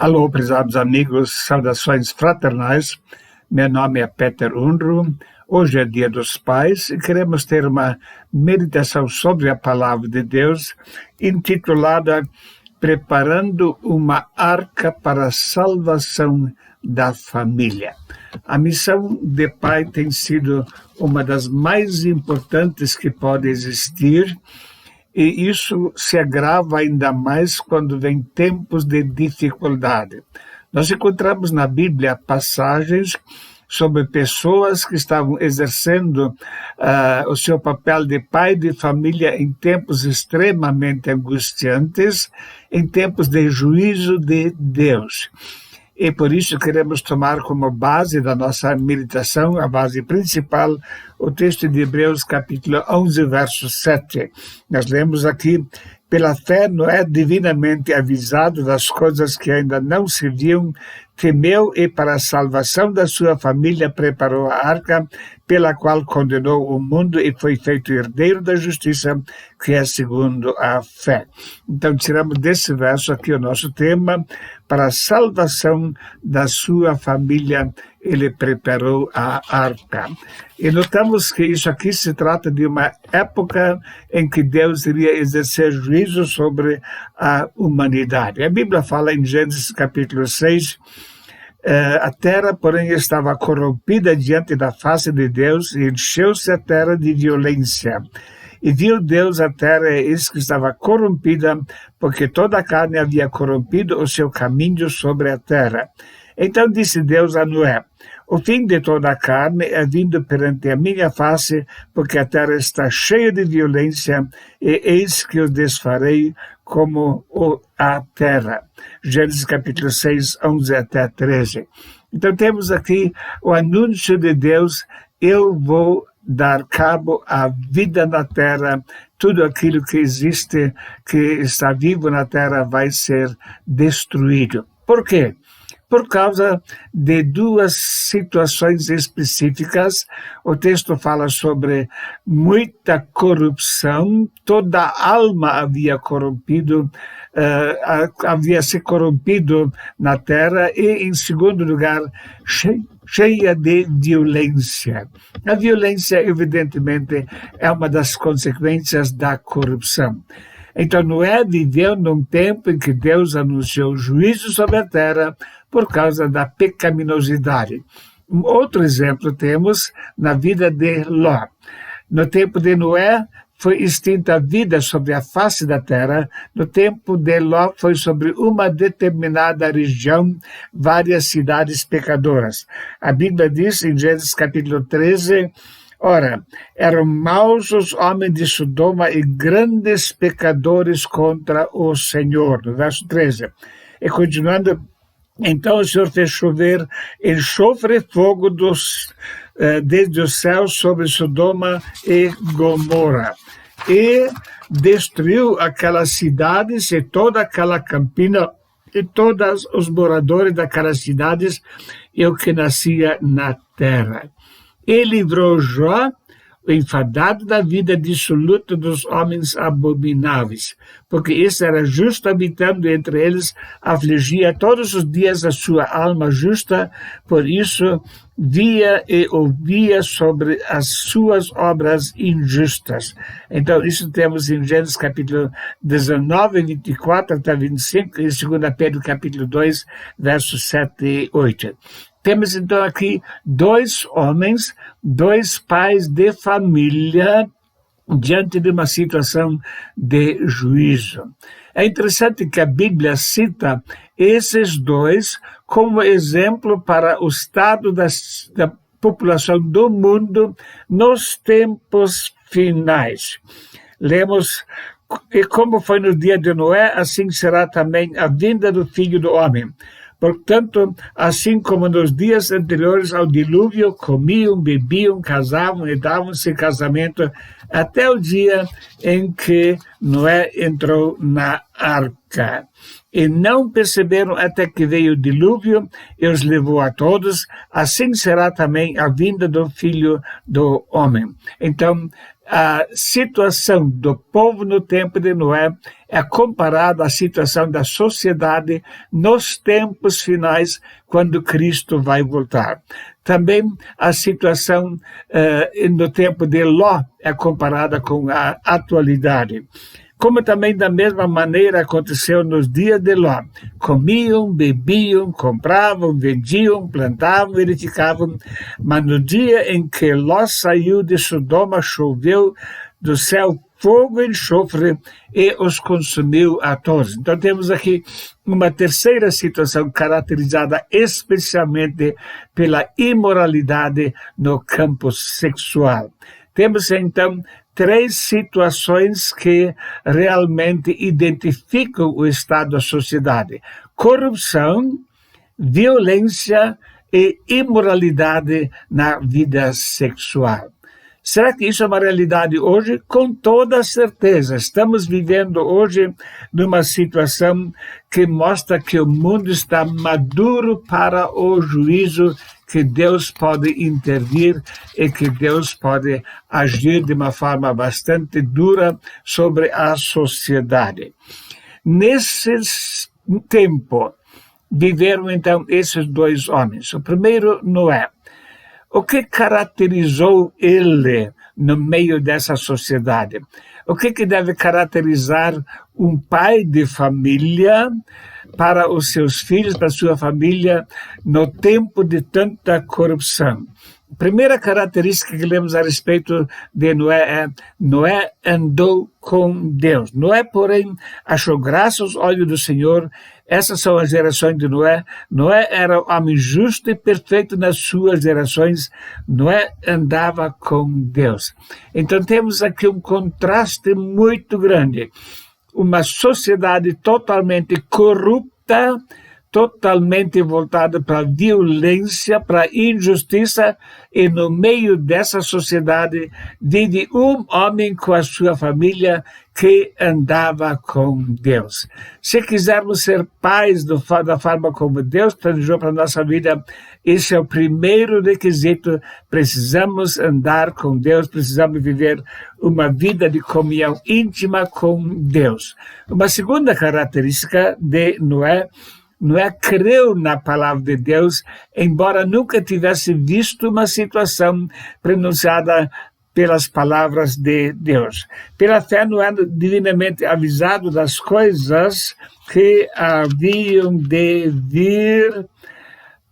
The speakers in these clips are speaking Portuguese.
Alô, prezados amigos, saudações fraternais. Meu nome é Peter Unruh. Hoje é Dia dos Pais e queremos ter uma meditação sobre a Palavra de Deus intitulada Preparando uma Arca para a Salvação da Família. A missão de pai tem sido uma das mais importantes que pode existir, e isso se agrava ainda mais quando vem tempos de dificuldade. Nós encontramos na Bíblia passagens sobre pessoas que estavam exercendo o seu papel de pai de família em tempos extremamente angustiantes, em tempos de juízo de Deus. E por isso queremos tomar como base da nossa meditação, a base principal, o texto de Hebreus capítulo 11, verso 7. Nós lemos aqui: pela fé Noé, divinamente avisado das coisas que ainda não se viam, temeu e para a salvação da sua família preparou a arca, pela qual condenou o mundo e foi feito herdeiro da justiça, que é segundo a fé. Então tiramos desse verso aqui o nosso tema: para a salvação da sua família ele preparou a arca. E notamos que isso aqui se trata de uma época em que Deus iria exercer juízo sobre a humanidade. A Bíblia fala em Gênesis capítulo 6, a terra, porém, estava corrompida diante da face de Deus e encheu-se a terra de violência. E viu Deus a terra, e eis que estava corrompida, porque toda a carne havia corrompido o seu caminho sobre a terra. Então disse Deus a Noé: o fim de toda a carne é vindo perante a minha face, porque a terra está cheia de violência, e eis que eu desfarei como a terra. Gênesis capítulo 6, 11 até 13. Então temos aqui o anúncio de Deus: eu vou dar cabo à vida na terra, tudo aquilo que existe, que está vivo na terra, vai ser destruído. Por quê? Por causa de duas situações específicas. O texto fala sobre muita corrupção, toda a alma havia corrompido, havia se corrompido na terra, e, em segundo lugar, cheia de violência. A violência, evidentemente, é uma das consequências da corrupção. Então Noé viveu num tempo em que Deus anunciou juízo sobre a terra por causa da pecaminosidade. Um outro exemplo temos na vida de Ló. No tempo de Noé foi extinta a vida sobre a face da terra. No tempo de Ló foi sobre uma determinada região, várias cidades pecadoras. A Bíblia diz em Gênesis capítulo 13, ora, eram maus os homens de Sodoma e grandes pecadores contra o Senhor. No verso 13. E continuando, então o Senhor fez chover enxofre e fogo desde o céu sobre Sodoma e Gomorra, e destruiu aquelas cidades e toda aquela campina e todos os moradores daquelas cidades e o que nascia na terra. E livrou Jó, o enfadado da vida dissoluta dos homens abomináveis, porque esse era justo, habitando entre eles, afligia todos os dias a sua alma justa, por isso via e ouvia sobre as suas obras injustas. Então, isso temos em Gênesis capítulo 19, 24 até 25, e 2 Pedro capítulo 2, versos 7 e 8. Temos então aqui dois homens, dois pais de família, diante de uma situação de juízo. É interessante que a Bíblia cita esses dois como exemplo para o estado da população do mundo nos tempos finais. Lemos: e como foi no dia de Noé, assim será também a vinda do Filho do Homem. Portanto, assim como nos dias anteriores ao dilúvio, comiam, bebiam, casavam e davam-se em casamento, até o dia em que Noé entrou na arca. E não perceberam até que veio o dilúvio e os levou a todos. Assim será também a vinda do Filho do Homem. Então, a situação do povo no tempo de Noé é comparada à situação da sociedade nos tempos finais, quando Cristo vai voltar. Também a situação no tempo de Ló é comparada com a atualidade. Como também da mesma maneira aconteceu nos dias de Ló. Comiam, bebiam, compravam, vendiam, plantavam, edificavam, mas no dia em que Ló saiu de Sodoma, choveu do céu fogo e enxofre e os consumiu a todos. Então temos aqui uma terceira situação caracterizada especialmente pela imoralidade no campo sexual. Temos então 3 situações que realmente identificam o estado da sociedade: corrupção, violência e imoralidade na vida sexual. Será que isso é uma realidade hoje? Com toda certeza. Estamos vivendo hoje numa situação que mostra que o mundo está maduro para o juízo, que Deus pode intervir e que Deus pode agir de uma forma bastante dura sobre a sociedade. Nesse tempo, viveram então esses 2 homens. O primeiro, Noé. O que caracterizou ele no meio dessa sociedade? O que deve caracterizar um pai de família para os seus filhos, para a sua família, no tempo de tanta corrupção? A primeira característica que lemos a respeito de Noé é: Noé andou com Deus. Noé, porém, achou graça aos olhos do Senhor. Essas são as gerações de Noé. Noé era um homem justo e perfeito nas suas gerações. Noé andava com Deus. Então temos aqui um contraste muito grande. Uma sociedade totalmente corrupta, totalmente voltada para a violência, para a injustiça, e no meio dessa sociedade vive um homem com a sua família que andava com Deus. Se quisermos ser pais da forma como Deus planejou para a nossa vida, esse é o primeiro requisito. Precisamos andar com Deus, precisamos viver uma vida de comunhão íntima com Deus. Uma segunda característica de Noé creu na palavra de Deus, embora nunca tivesse visto uma situação pronunciada pelas palavras de Deus. Pela fé, Noé, divinamente avisado das coisas que haviam de vir,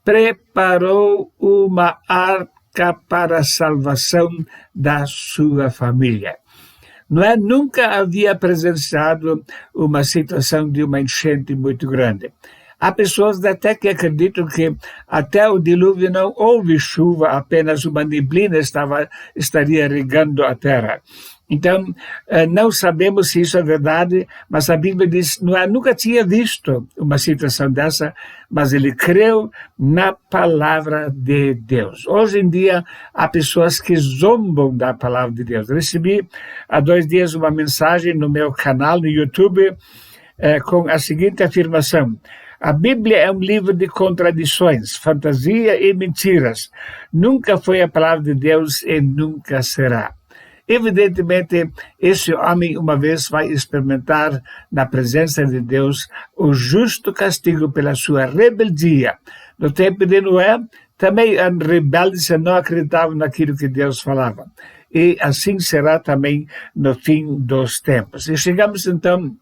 preparou uma arca para a salvação da sua família. Noé nunca havia presenciado uma situação de uma enchente muito grande. Há pessoas até que acreditam que até o dilúvio não houve chuva, apenas uma neblina estaria regando a terra. Então, não sabemos se isso é verdade, mas a Bíblia diz que Noé nunca tinha visto uma situação dessa, mas ele creu na palavra de Deus. Hoje em dia, há pessoas que zombam da palavra de Deus. Recebi há 2 dias uma mensagem no meu canal no YouTube com a seguinte afirmação: a Bíblia é um livro de contradições, fantasia e mentiras. Nunca foi a palavra de Deus e nunca será. Evidentemente, esse homem uma vez vai experimentar na presença de Deus o justo castigo pela sua rebeldia. No tempo de Noé, também os rebeldes não acreditavam naquilo que Deus falava. E assim será também no fim dos tempos. E chegamos então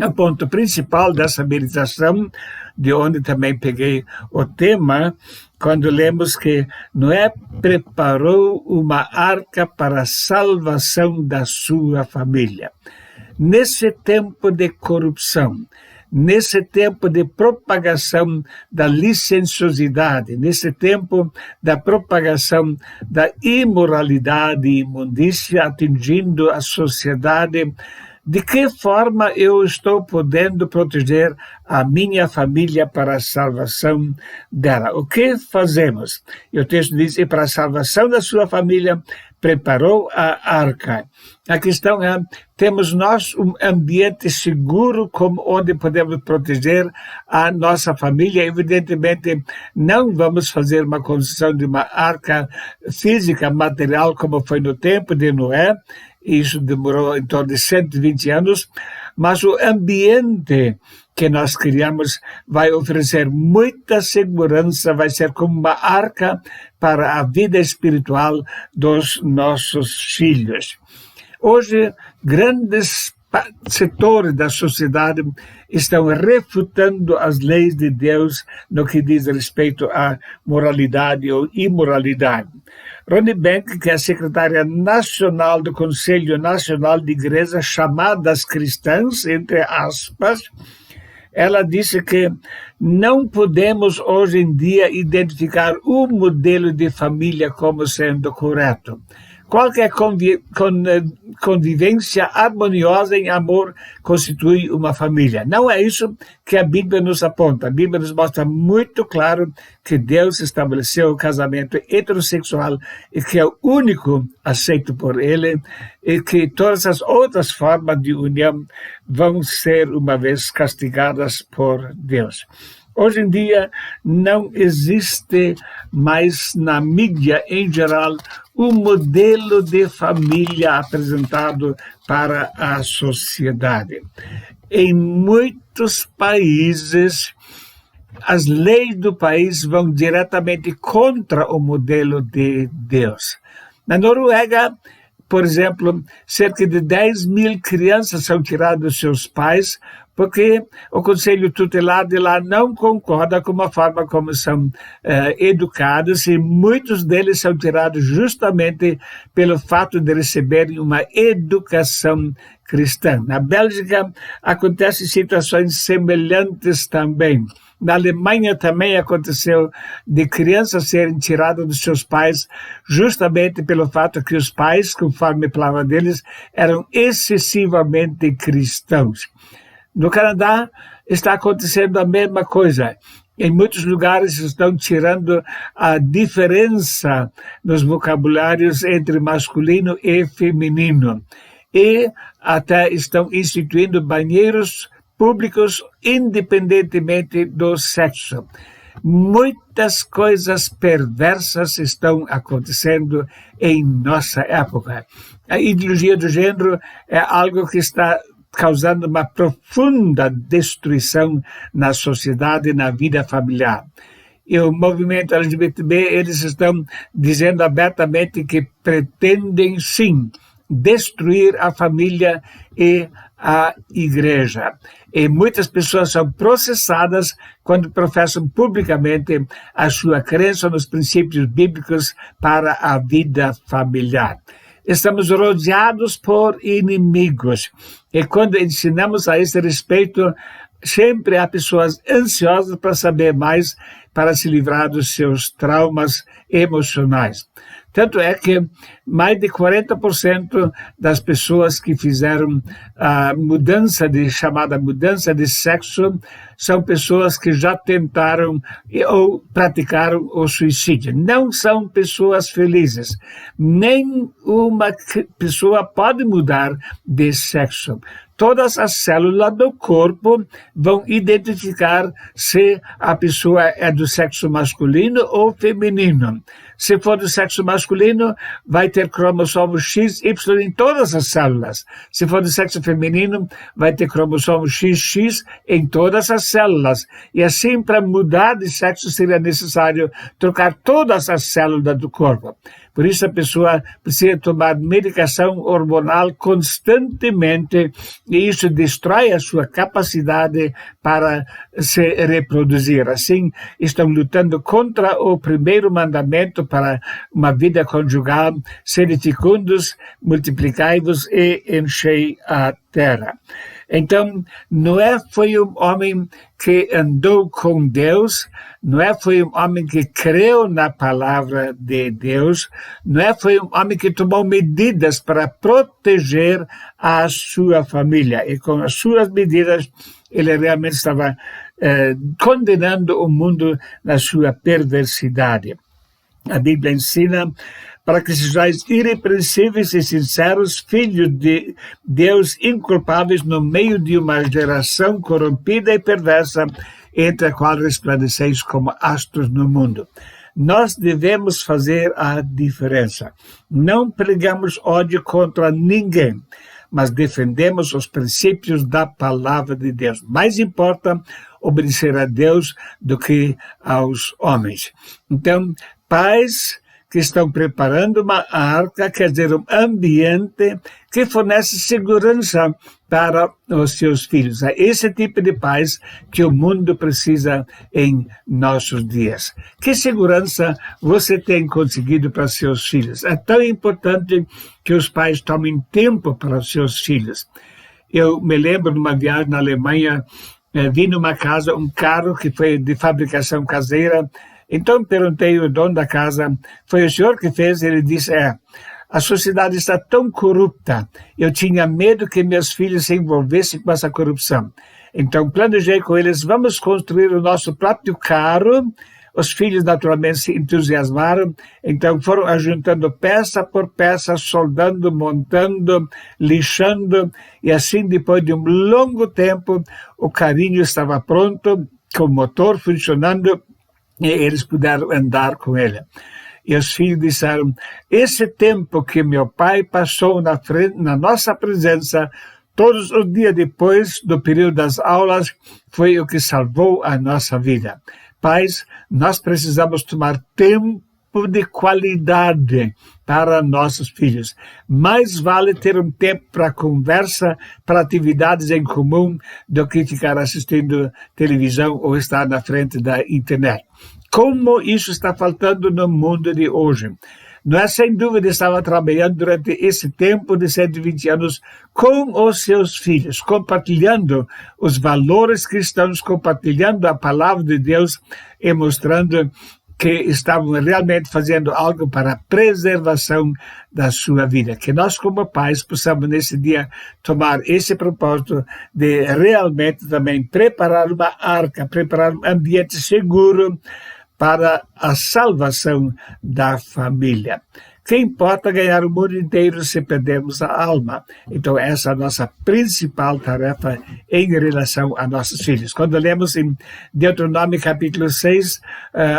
o ponto principal dessa meditação, de onde também peguei o tema, quando lemos que Noé preparou uma arca para a salvação da sua família. Nesse tempo de corrupção, nesse tempo de propagação da licenciosidade, nesse tempo da propagação da imoralidade e imundícia atingindo a sociedade, de que forma eu estou podendo proteger a minha família para a salvação dela? O que fazemos? E o texto diz: e para a salvação da sua família preparou a arca. A questão é: temos nós um ambiente seguro como onde podemos proteger a nossa família? Evidentemente, não vamos fazer uma construção de uma arca física, material, como foi no tempo de Noé. isso demorou em torno de 120 anos, mas o ambiente que nós criamos vai oferecer muita segurança, vai ser como uma arca para a vida espiritual dos nossos filhos. Hoje, grandes setores da sociedade estão refutando as leis de Deus no que diz respeito à moralidade ou imoralidade. Ronnie Bank, que é a secretária nacional do Conselho Nacional de Igrejas Chamadas Cristãs, entre aspas, ela disse que não podemos hoje em dia identificar um modelo de família como sendo correto. Qualquer convivência harmoniosa em amor constitui uma família. Não é isso que a Bíblia nos aponta. A Bíblia nos mostra muito claro que Deus estabeleceu o casamento heterossexual e que é o único aceito por Ele e que todas as outras formas de união vão ser uma vez castigadas por Deus. Hoje em dia não existe mais na mídia em geral um modelo de família apresentado para a sociedade. Em muitos países, as leis do país vão diretamente contra o modelo de Deus. Na Noruega, por exemplo, cerca de 10 mil crianças são tiradas dos seus pais porque o Conselho Tutelar de lá não concorda com a forma como são educados e muitos deles são tirados justamente pelo fato de receberem uma educação cristã. Na Bélgica acontecem situações semelhantes também. Na Alemanha também aconteceu de crianças serem tiradas dos seus pais justamente pelo fato que os pais, conforme a palavra deles, eram excessivamente cristãos. No Canadá está acontecendo a mesma coisa. Em muitos lugares estão tirando a diferença nos vocabulários entre masculino e feminino. E até estão instituindo banheiros públicos independentemente do sexo. Muitas coisas perversas estão acontecendo em nossa época. A ideologia do gênero é algo que está causando uma profunda destruição na sociedade e na vida familiar. E o movimento LGBTB, eles estão dizendo abertamente que pretendem, sim, destruir a família e a igreja. E muitas pessoas são processadas quando professam publicamente a sua crença nos princípios bíblicos para a vida familiar. Estamos rodeados por inimigos. E quando ensinamos a esse respeito, sempre há pessoas ansiosas para saber mais, para se livrar dos seus traumas emocionais. Tanto é que mais de 40% das pessoas que fizeram a chamada mudança de sexo, são pessoas que já tentaram ou praticaram o suicídio. Não são pessoas felizes. Nem uma pessoa pode mudar de sexo. Todas as células do corpo vão identificar se a pessoa é do sexo masculino ou feminino. Se for do sexo masculino, vai ter cromossomo XY em todas as células. Se for do sexo feminino, vai ter cromossomo XX em todas as células. E assim, para mudar de sexo, seria necessário trocar todas as células do corpo. Por isso, a pessoa precisa tomar medicação hormonal constantemente e isso destrói a sua capacidade para se reproduzir. Assim, estão lutando contra o primeiro mandamento para uma vida conjugal: sede fecundos, multiplicai-vos e enchei a terra. Então, Noé foi um homem que andou com Deus, Noé foi um homem que creu na palavra de Deus, Noé foi um homem que tomou medidas para proteger a sua família. E com as suas medidas, ele realmente estava condenando o mundo na sua perversidade. A Bíblia ensina para que sejais irrepreensíveis e sinceros, filhos de Deus inculpáveis no meio de uma geração corrompida e perversa, entre a qual resplandeceis como astros no mundo. Nós devemos fazer a diferença. Não pregamos ódio contra ninguém, mas defendemos os princípios da palavra de Deus. Mais importa obedecer a Deus do que aos homens. Então, pais que estão preparando uma arca, quer dizer, um ambiente que fornece segurança para os seus filhos. É esse tipo de pais que o mundo precisa em nossos dias. Que segurança você tem conseguido para seus filhos? É tão importante que os pais tomem tempo para os seus filhos. Eu me lembro de uma viagem na Alemanha, vi numa casa um carro que foi de fabricação caseira. Então perguntei ao dono da casa, foi o senhor que fez? Ele disse, a sociedade está tão corrupta, eu tinha medo que meus filhos se envolvessem com essa corrupção. Então planejei com eles, vamos construir o nosso próprio carro. Os filhos naturalmente se entusiasmaram, então foram ajuntando peça por peça, soldando, montando, lixando, e assim depois de um longo tempo o carrinho estava pronto, com o motor funcionando, e eles puderam andar com ele. E os filhos disseram, esse tempo que meu pai passou na nossa presença, todos os dias depois do período das aulas, foi o que salvou a nossa vida. Pais, nós precisamos tomar tempo de qualidade para nossos filhos. Mais vale ter um tempo para conversa, para atividades em comum, do que ficar assistindo televisão ou estar na frente da internet. Como isso está faltando no mundo de hoje. Não é sem dúvida, estava trabalhando durante esse tempo de 120 anos com os seus filhos, compartilhando os valores cristãos, compartilhando a palavra de Deus e mostrando que estavam realmente fazendo algo para a preservação da sua vida. Que nós, como pais, possamos nesse dia tomar esse propósito de realmente também preparar uma arca, preparar um ambiente seguro para a salvação da família. Que importa ganhar o mundo inteiro se perdermos a alma? Então essa é a nossa principal tarefa em relação a nossos filhos. Quando lemos em Deuteronômio capítulo 6,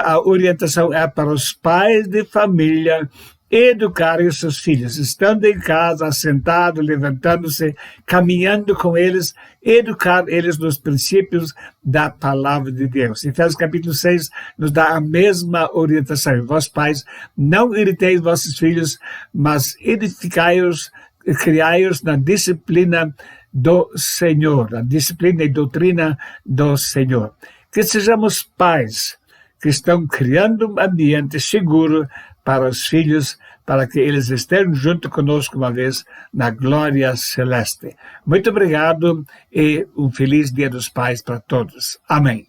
a orientação é para os pais de família educarem os seus filhos, estando em casa, assentado, levantando-se, caminhando com eles, educar eles nos princípios da palavra de Deus. Efésios capítulo 6 nos dá a mesma orientação. Vós pais, não irriteis vossos filhos, mas edificai-os, criai-os na disciplina do Senhor, a disciplina e doutrina do Senhor. Que sejamos pais que estão criando um ambiente seguro para os filhos, para que eles estejam junto conosco uma vez na glória celeste. Muito obrigado e um feliz Dia dos Pais para todos. Amém.